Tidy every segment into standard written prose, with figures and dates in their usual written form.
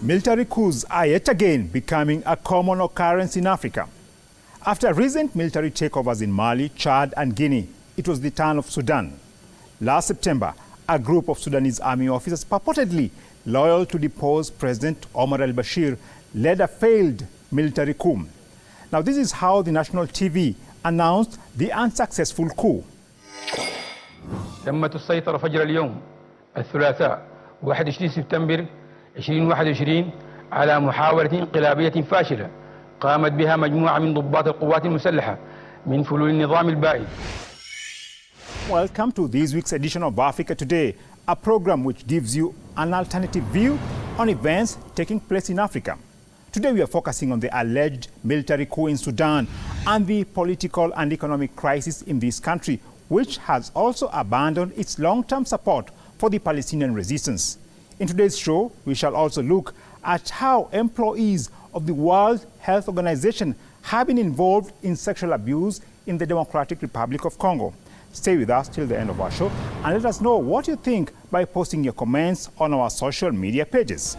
Military coups are yet again becoming a common occurrence in Africa. After recent military takeovers in Mali, Chad and Guinea, it was the turn of Sudan. Last September, a group of Sudanese army officers purportedly loyal to deposed President Omar al-Bashir led a failed military coup. Now this is how the national TV announced the unsuccessful coup. تمت السيطرة فجر اليوم الثلاثاء 21 سبتمبر 2021 على محاولة انقلابية فاشلة قامت بها مجموعة من ضباط القوات المسلحة من فلول النظام البائد. Welcome to this week's edition of Africa Today, a program which gives you an alternative view on events taking place in Africa. Today we are focusing on the alleged military coup in Sudan and the political and economic crisis in this country, which has also abandoned its long-term support for the Palestinian resistance. In today's show, we shall also look at how employees of the World Health Organization have been involved in sexual abuse in the Democratic Republic of Congo. Stay with us till the end of our show and let us know what you think by posting your comments on our social media pages.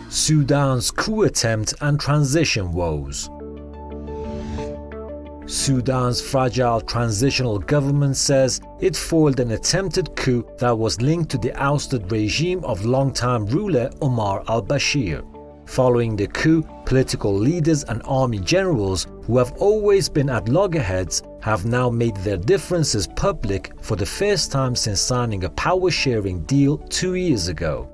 Sudan's coup attempt and transition woes. Sudan's fragile transitional government says it foiled an attempted coup that was linked to the ousted regime of longtime ruler Omar al-Bashir. Following the coup, political leaders and army generals who have always been at loggerheads have now made their differences public for the first time since signing a power-sharing deal 2 years ago.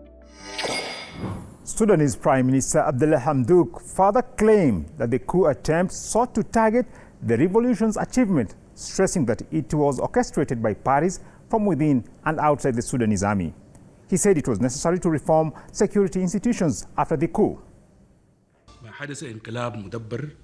Sudanese Prime Minister Abdullah Hamdok further claimed that the coup attempt sought to target the revolution's achievement, stressing that it was orchestrated by parties from within and outside the Sudanese army. He said it was necessary to reform security institutions after the coup.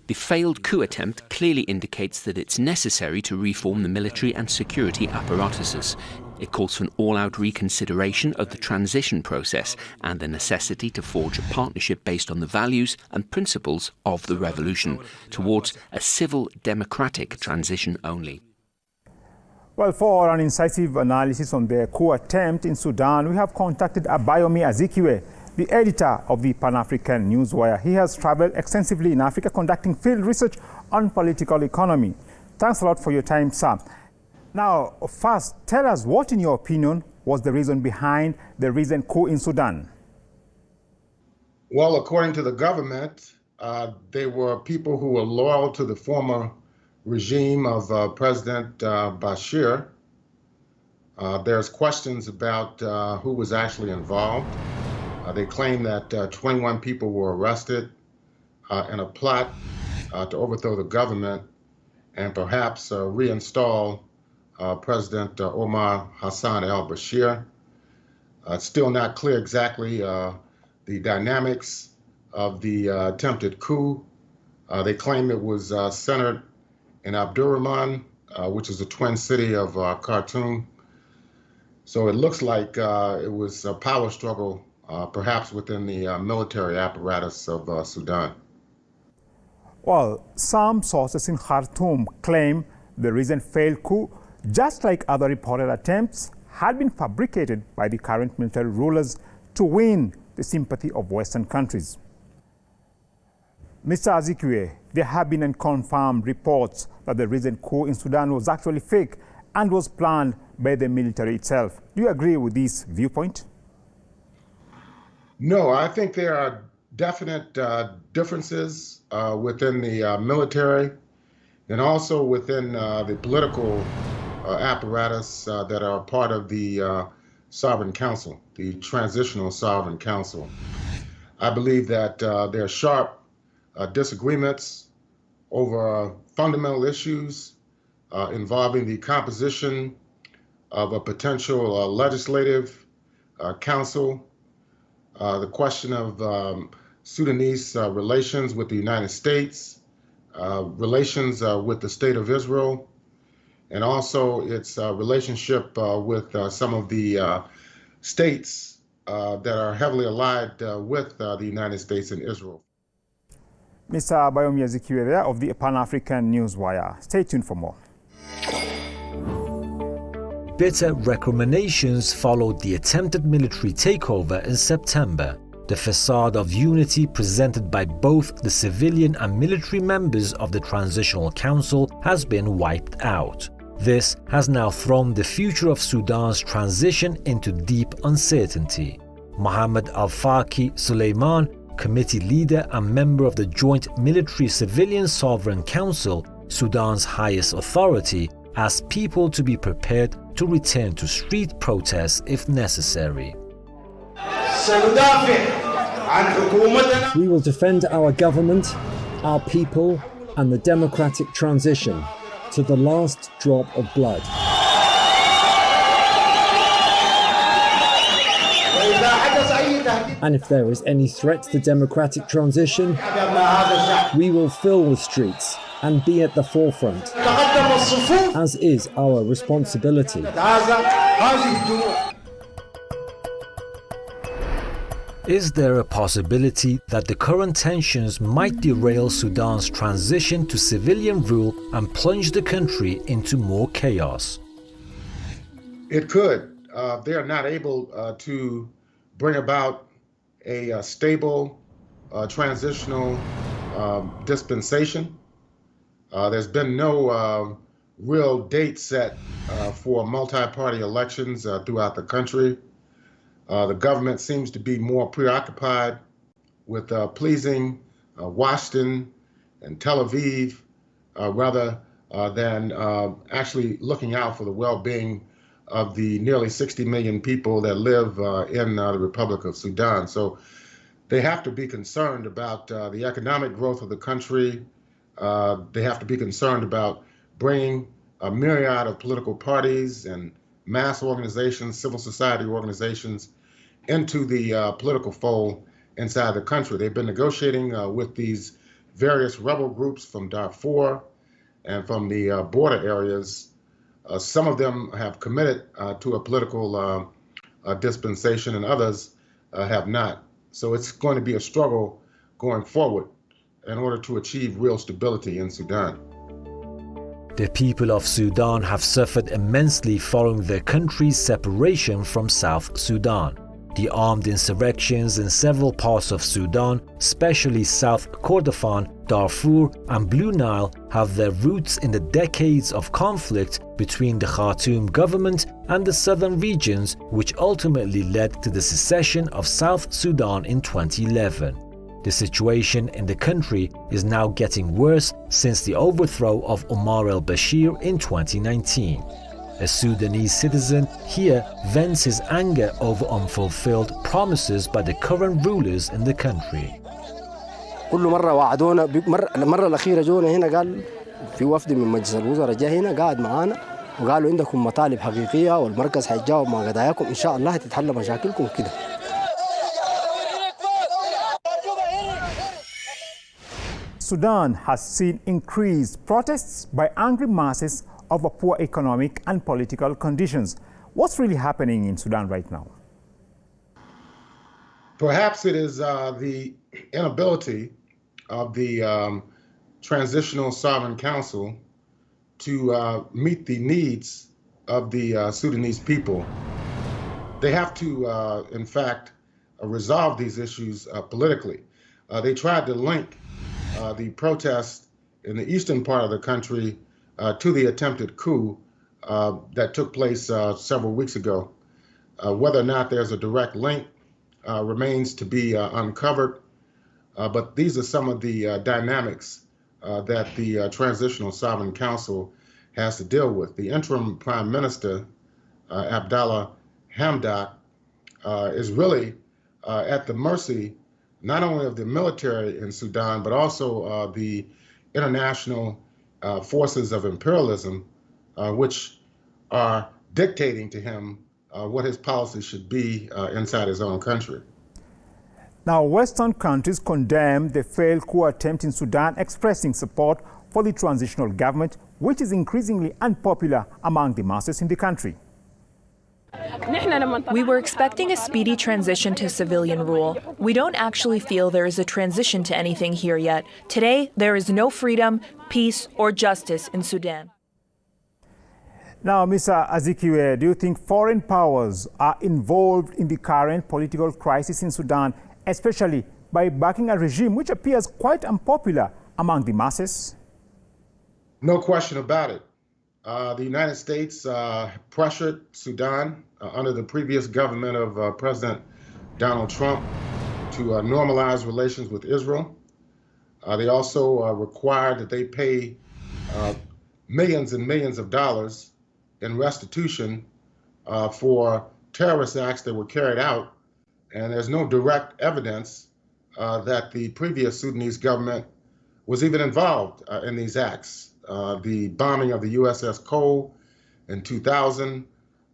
The failed coup attempt clearly indicates that it's necessary to reform the military and security apparatuses. It calls for an all-out reconsideration of the transition process and the necessity to forge a partnership based on the values and principles of the revolution towards a civil democratic transition only. Well, for an incisive analysis on the coup attempt in Sudan, we have contacted Abayomi Azikiwe, the editor of the Pan-African Newswire. He has traveled extensively in Africa conducting field research on political economy. Thanks a lot for your time, sir. Now, first, tell us what, in your opinion, was the reason behind the recent coup in Sudan? Well, according to the government, they were people who were loyal to the former regime of President Bashir. There's questions about who was actually involved. They claim that 21 people were arrested in a plot to overthrow the government and perhaps reinstall President Omar Hassan al-Bashir. It's still not clear exactly the dynamics of the attempted coup. They claim it was centered in Abdurrahman, which is a twin city of Khartoum. So it looks like it was a power struggle, perhaps within the military apparatus of Sudan. Well, some sources in Khartoum claim the recent failed coup, just like other reported attempts, had been fabricated by the current military rulers to win the sympathy of Western countries. Mr. Azikiwe, there have been unconfirmed reports that the recent coup in Sudan was actually fake and was planned by the military itself. Do you agree with this viewpoint? No, I think there are definite differences within the military and also within the political apparatus that are part of the Sovereign Council, the Transitional Sovereign Council. I believe that there are sharp disagreements over fundamental issues involving the composition of a potential legislative council, the question of Sudanese relations with the United States, relations with the State of Israel, and also its relationship with some of the states that are heavily allied with the United States and Israel. Mr. Abayomi Azikiwe there of the Pan-African Newswire. Stay tuned for more. Bitter recriminations followed the attempted military takeover in September. The facade of unity presented by both the civilian and military members of the Transitional Council has been wiped out. This has now thrown the future of Sudan's transition into deep uncertainty. Mohammed Al-Faki Suleiman, committee leader and member of the Joint Military-Civilian Sovereign Council, Sudan's highest authority, asked people to be prepared to return to street protests if necessary. We will defend our government, our people, and the democratic transition to the last drop of blood. And if there is any threat to the democratic transition, we will fill the streets and be at the forefront, as is our responsibility. Is there a possibility that the current tensions might derail Sudan's transition to civilian rule and plunge the country into more chaos? It could. They are not able to bring about a stable transitional dispensation. There's been no real date set for multi-party elections throughout the country. The government seems to be more preoccupied with pleasing Washington and Tel Aviv rather than actually looking out for the well-being of the nearly 60 million people that live in the Republic of Sudan. So they have to be concerned about the economic growth of the country. They have to be concerned about bringing a myriad of political parties and mass organizations, civil society organizations, into the political fold inside the country. They've been negotiating with these various rebel groups from Darfur and from the border areas. Some of them have committed to a political dispensation and others have not. So it's going to be a struggle going forward in order to achieve real stability in Sudan. The people of Sudan have suffered immensely following their country's separation from South Sudan. The armed insurrections in several parts of Sudan, especially South Kordofan, Darfur and Blue Nile, have their roots in the decades of conflict between the Khartoum government and the southern regions, which ultimately led to the secession of South Sudan in 2011. The situation in the country is now getting worse since the overthrow of Omar al-Bashir in 2019. A Sudanese citizen here vents his anger over unfulfilled promises by the current rulers in the country. كل مرة وعدونا المرة الأخيرة جونا هنا قال في وفد من مجلس الوزراء جاء هنا قاعد معانا وقالوا عندكم مطالب حقيقية والمركز حيجاوب مع قضاياكم إن شاء الله هتتحل مشاكلكم كده. Sudan has seen increased protests by angry masses over poor economic and political conditions. What's really happening in Sudan right now? Perhaps it is the inability of the Transitional Sovereign Council to meet the needs of the Sudanese people. They have to, in fact, resolve these issues politically. They tried to link the protests in the eastern part of the country to the attempted coup that took place several weeks ago. Whether or not there's a direct link remains to be uncovered, but these are some of the dynamics that the Transitional Sovereign Council has to deal with. The interim Prime Minister, Abdallah Hamdok, is really at the mercy not only of the military in Sudan, but also the international forces of imperialism, which are dictating to him what his policy should be inside his own country. Now, Western countries condemned the failed coup attempt in Sudan, expressing support for the transitional government, which is increasingly unpopular among the masses in the country. We were expecting a speedy transition to civilian rule. We don't actually feel there is a transition to anything here yet. Today, there is no freedom, peace, or justice in Sudan. Now, Mr. Azikiwe, do you think foreign powers are involved in the current political crisis in Sudan, especially by backing a regime which appears quite unpopular among the masses? No question about it. The United States pressured Sudan under the previous government of President Donald Trump to normalize relations with Israel. They also required that they pay millions and millions of dollars in restitution for terrorist acts that were carried out. And there's no direct evidence that the previous Sudanese government was even involved in these acts. The bombing of the USS Coup in 2000,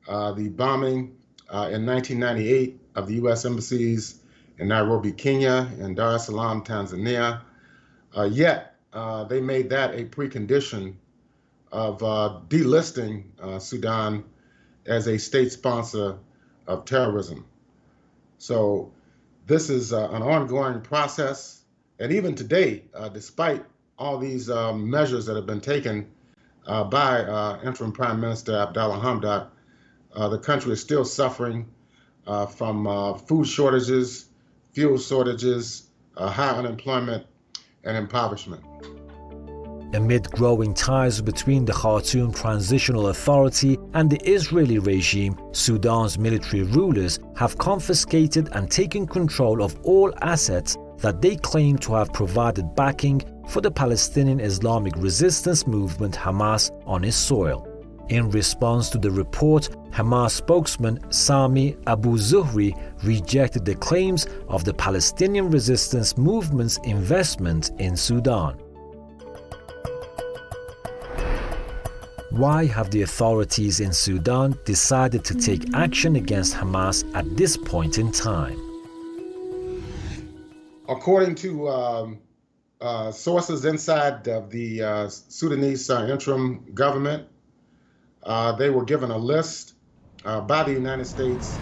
the bombing in 1998 of the U.S. embassies in Nairobi, Kenya, and Dar es Salaam, Tanzania. Yet they made that a precondition of delisting Sudan as a state sponsor of terrorism. So this is an ongoing process. And even today, despite all these measures that have been taken by interim Prime Minister Abdallah Hamdok, the country is still suffering from food shortages, fuel shortages, high unemployment, and impoverishment. Amid growing ties between the Khartoum Transitional Authority and the Israeli regime, Sudan's military rulers have confiscated and taken control of all assets that they claim to have provided backing for the Palestinian Islamic resistance movement Hamas on its soil. In response to the report, Hamas spokesman Sami Abu Zuhri rejected the claims of the Palestinian resistance movement's investment in Sudan. Why have the authorities in Sudan decided to take action against Hamas at this point in time? According to sources inside of the Sudanese interim government, they were given a list by the United States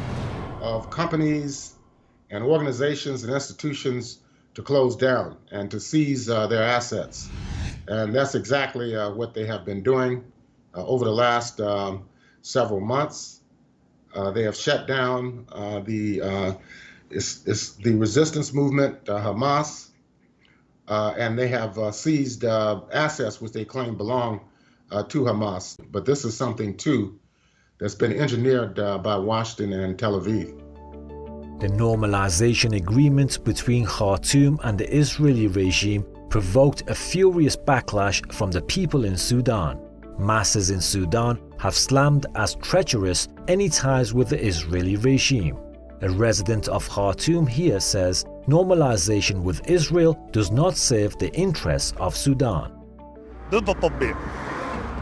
of companies and organizations and institutions to close down and to seize their assets. And that's exactly what they have been doing over the last several months. They have shut down the resistance movement, Hamas, and they have seized assets which they claim belong to Hamas. But this is something, too, that's been engineered by Washington and Tel Aviv. The normalization agreement between Khartoum and the Israeli regime provoked a furious backlash from the people in Sudan. Masses in Sudan have slammed as treacherous any ties with the Israeli regime. A resident of Khartoum here says normalization with Israel does not serve the interests of Sudan. ضد التطبيع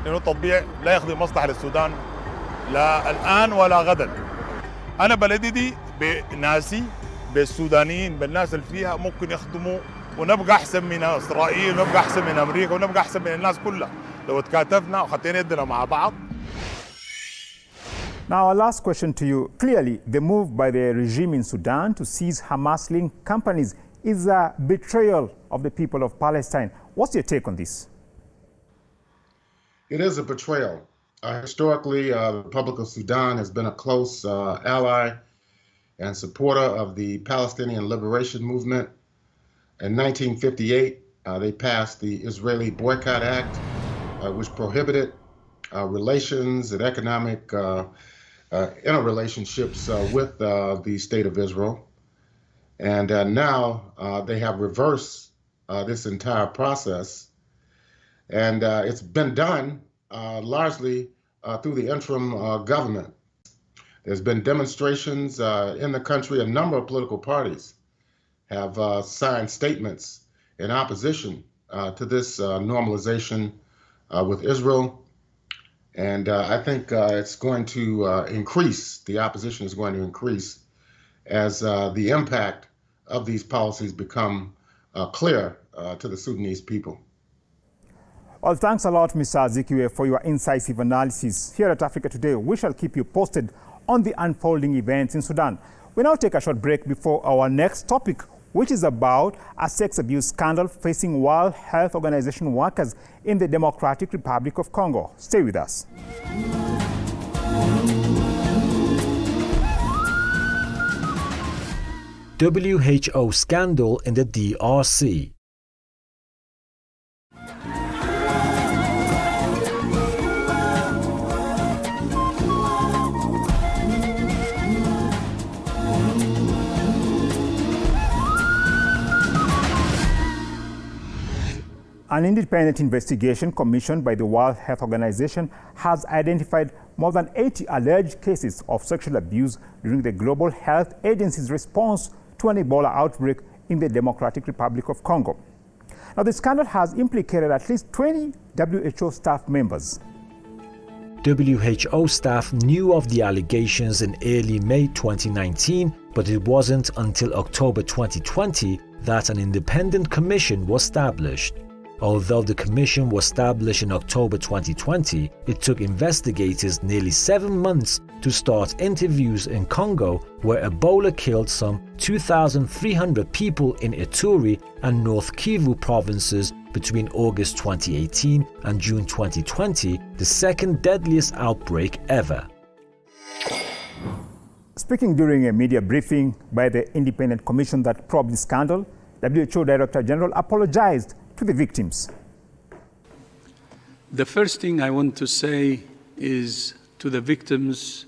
لأنه التطبيع لا يخدم مصلحة للسودان لا الآن ولا غدا. أنا بلدي دي بناسي بالسودانيين بالناس اللي فيها ممكن يخدموا ونبقى أحسن من إسرائيل ونبقى أحسن من أمريكا ونبقى أحسن من الناس كلها لو تكاتفنا وخطينا يدنا مع بعض. Now, our last question to you. Clearly, the move by the regime in Sudan to seize Hamas-linked companies is a betrayal of the people of Palestine. What's your take on this? It is a betrayal. Historically, the Republic of Sudan has been a close ally and supporter of the Palestinian Liberation Movement. In 1958, they passed the Israeli Boycott Act, which prohibited relations and economic interrelationships with the State of Israel. And now they have reversed this entire process. And it's been done largely through the interim government. There's been demonstrations in the country. A number of political parties have signed statements in opposition to this normalization with Israel. And I think it's going to increase, the opposition is going to increase as the impact of these policies become clear to the Sudanese people. Well, thanks a lot, Mr. Azikiwe, for your incisive analysis. Here at Africa Today, we shall keep you posted on the unfolding events in Sudan. We now take a short break before our next topic, which is about a sex abuse scandal facing World Health Organization workers in the Democratic Republic of Congo. Stay with us. WHO scandal in the DRC. An independent investigation commissioned by the World Health Organization has identified more than 80 alleged cases of sexual abuse during the Global Health Agency's response to an Ebola outbreak in the Democratic Republic of Congo. Now, the scandal has implicated at least 20 WHO staff members. WHO staff knew of the allegations in early May 2019, but it wasn't until October 2020 that an independent commission was established. Although the commission was established in October 2020, it took investigators nearly 7 months to start interviews in Congo, where Ebola killed some 2,300 people in Ituri and North Kivu provinces between August 2018 and June 2020, the second deadliest outbreak ever. Speaking during a media briefing by the independent commission that probed the scandal, WHO Director General apologized to the victims. The first thing I want to say is to the victims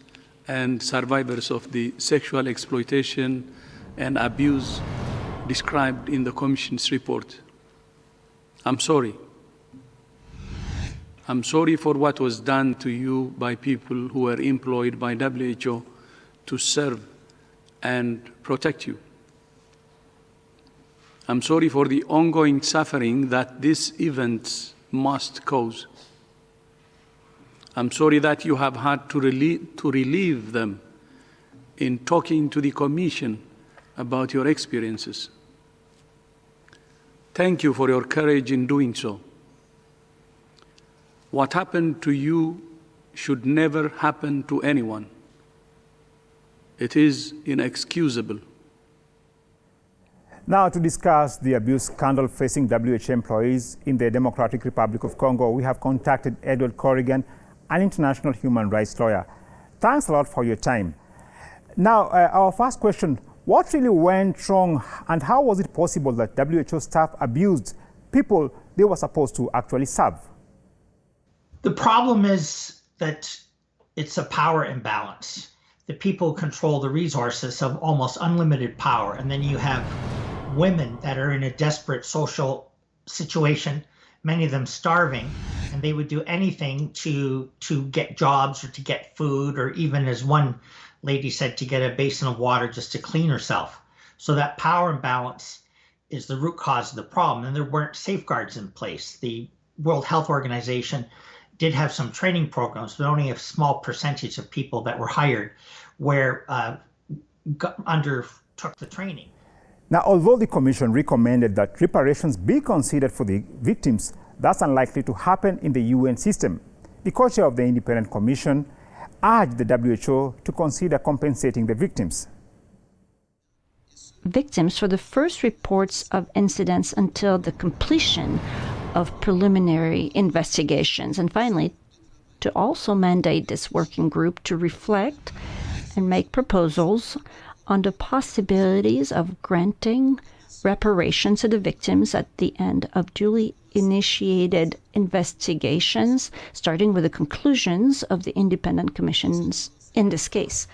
and survivors of the sexual exploitation and abuse described in the Commission's report. I'm sorry. I'm sorry for what was done to you by people who were employed by WHO to serve and protect you. I'm sorry for the ongoing suffering that these events must cause. I'm sorry that you have had to relieve them in talking to the Commission about your experiences. Thank you for your courage in doing so. What happened to you should never happen to anyone. It is inexcusable. Now, to discuss the abuse scandal facing WHO employees in the Democratic Republic of Congo, we have contacted Edward Corrigan, an international human rights lawyer. Thanks a lot for your time. Now, our first question, what really went wrong and how was it possible that WHO staff abused people they were supposed to actually serve? The problem is that it's a power imbalance. The people control the resources of almost unlimited power, and then you have women that are in a desperate social situation, many of them starving, and they would do anything to get jobs or to get food, or even, as one lady said, to get a basin of water just to clean herself. So that power imbalance is the root cause of the problem, and there weren't safeguards in place. The World Health Organization did have some training programs, but only a small percentage of people that were hired undertook the training. Now, although the Commission recommended that reparations be considered for the victims, that's unlikely to happen in the UN system. The co-chair of the Independent Commission urged the WHO to consider compensating the victims. Victims for the first reports of incidents until the completion of preliminary investigations, and finally, to also mandate this working group to reflect and make proposals on the possibilities of granting reparations to the victims at the end of duly initiated investigations, starting with the conclusions of the independent commissions in this case.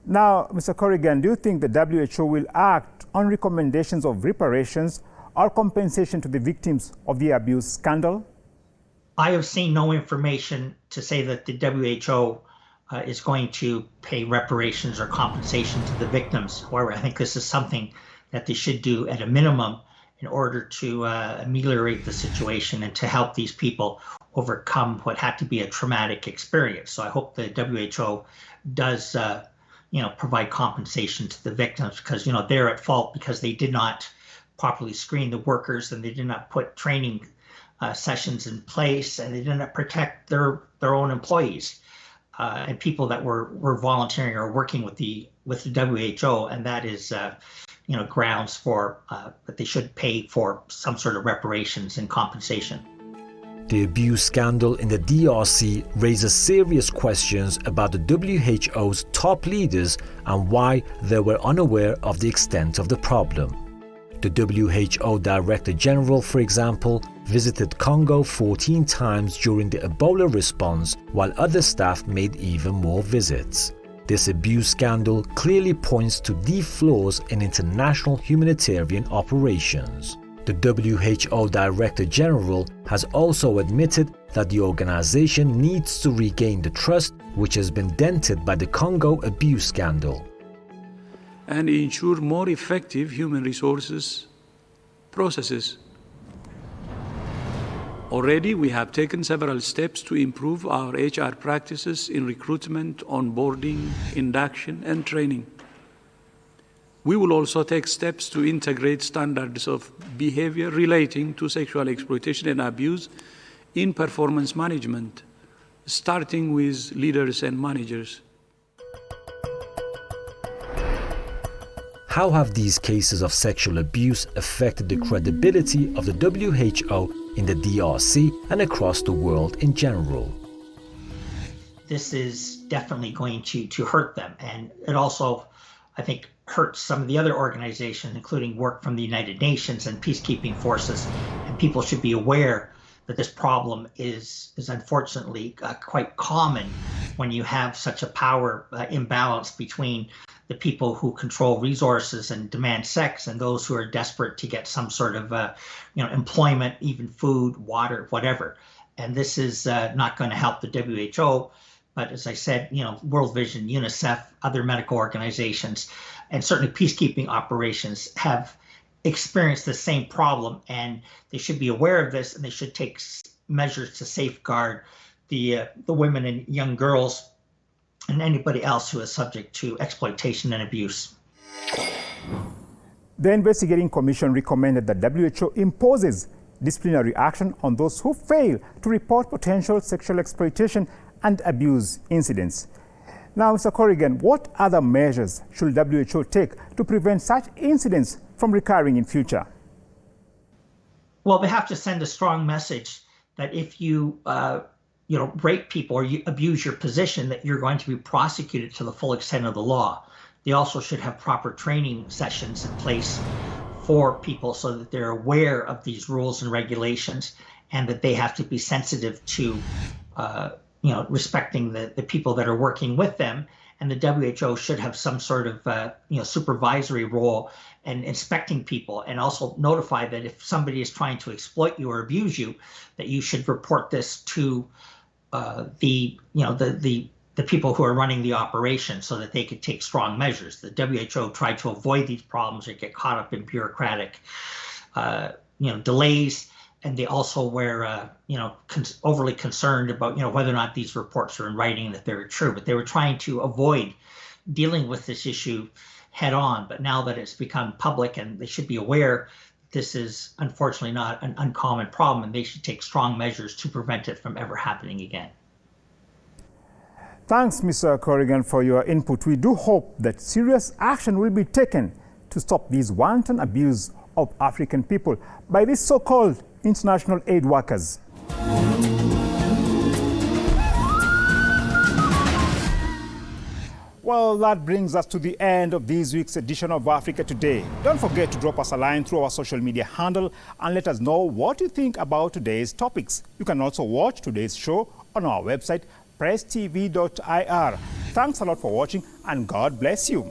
Now, Mr. Corrigan, do you think the WHO will act on recommendations of reparations or compensation to the victims of the abuse scandal? I have seen no information to say that the WHO is going to pay reparations or compensation to the victims. However, I think this is something that they should do at a minimum in order to ameliorate the situation and to help these people overcome what had to be a traumatic experience. So I hope the WHO does, provide compensation to the victims, because, they're at fault because they did not properly screen the workers, and they did not put training sessions in place, and they did not protect their own employees. And people that were volunteering or working with the WHO, and that is grounds for that they should pay for some sort of reparations and compensation. The abuse scandal in the DRC raises serious questions about the WHO's top leaders and why they were unaware of the extent of the problem. The WHO Director General, for example, visited Congo 14 times during the Ebola response, while other staff made even more visits. This abuse scandal clearly points to deep flaws in international humanitarian operations. The WHO Director General has also admitted that the organization needs to regain the trust which has been dented by the Congo abuse scandal. And ensure more effective human resources processes. Already, we have taken several steps to improve our HR practices in recruitment, onboarding, induction, and training. We will also take steps to integrate standards of behavior relating to sexual exploitation and abuse in performance management, starting with leaders and managers. How have these cases of sexual abuse affected the credibility of the WHO in the DRC and across the world in general? This is definitely going to hurt them. And it also, I think, hurts some of the other organizations, including work from the United Nations and peacekeeping forces. And people should be aware that this problem is unfortunately quite common when you have such a power imbalance between the people who control resources and demand sex and those who are desperate to get some sort of employment, even food, water, whatever. And this is not going to help the WHO. But as I said, World Vision, UNICEF, other medical organizations, and certainly peacekeeping operations have experienced the same problem, and they should be aware of this, and they should take measures to safeguard the women and young girls and anybody else who is subject to exploitation and abuse. The investigating commission recommended that WHO imposes disciplinary action on those who fail to report potential sexual exploitation and abuse incidents. Now, Mr. Corrigan, what other measures should WHO take to prevent such incidents from recurring in future? Well, they have to send a strong message that if you rape people or you abuse your position, that you're going to be prosecuted to the full extent of the law. They also should have proper training sessions in place for people so that they're aware of these rules and regulations, and that they have to be sensitive to respecting the people that are working with them. And the WHO should have some sort of supervisory role and inspecting people, and also notify that if somebody is trying to exploit you or abuse you, that you should report this to the people who are running the operation, so that they could take strong measures. The WHO tried to avoid these problems or get caught up in bureaucratic delays. And they also were, overly concerned about, whether or not these reports are in writing and that they were true. But they were trying to avoid dealing with this issue head on. But now that it's become public, and they should be aware this is unfortunately not an uncommon problem, and they should take strong measures to prevent it from ever happening again. Thanks, Mr. Corrigan, for your input. We do hope that serious action will be taken to stop this wanton abuse of African people by these so-called international aid workers. Well, that brings us to the end of this week's edition of Africa Today. Don't forget to drop us a line through our social media handle and let us know what you think about today's topics. You can also watch today's show on our website, presstv.ir. Thanks a lot for watching, and God bless you.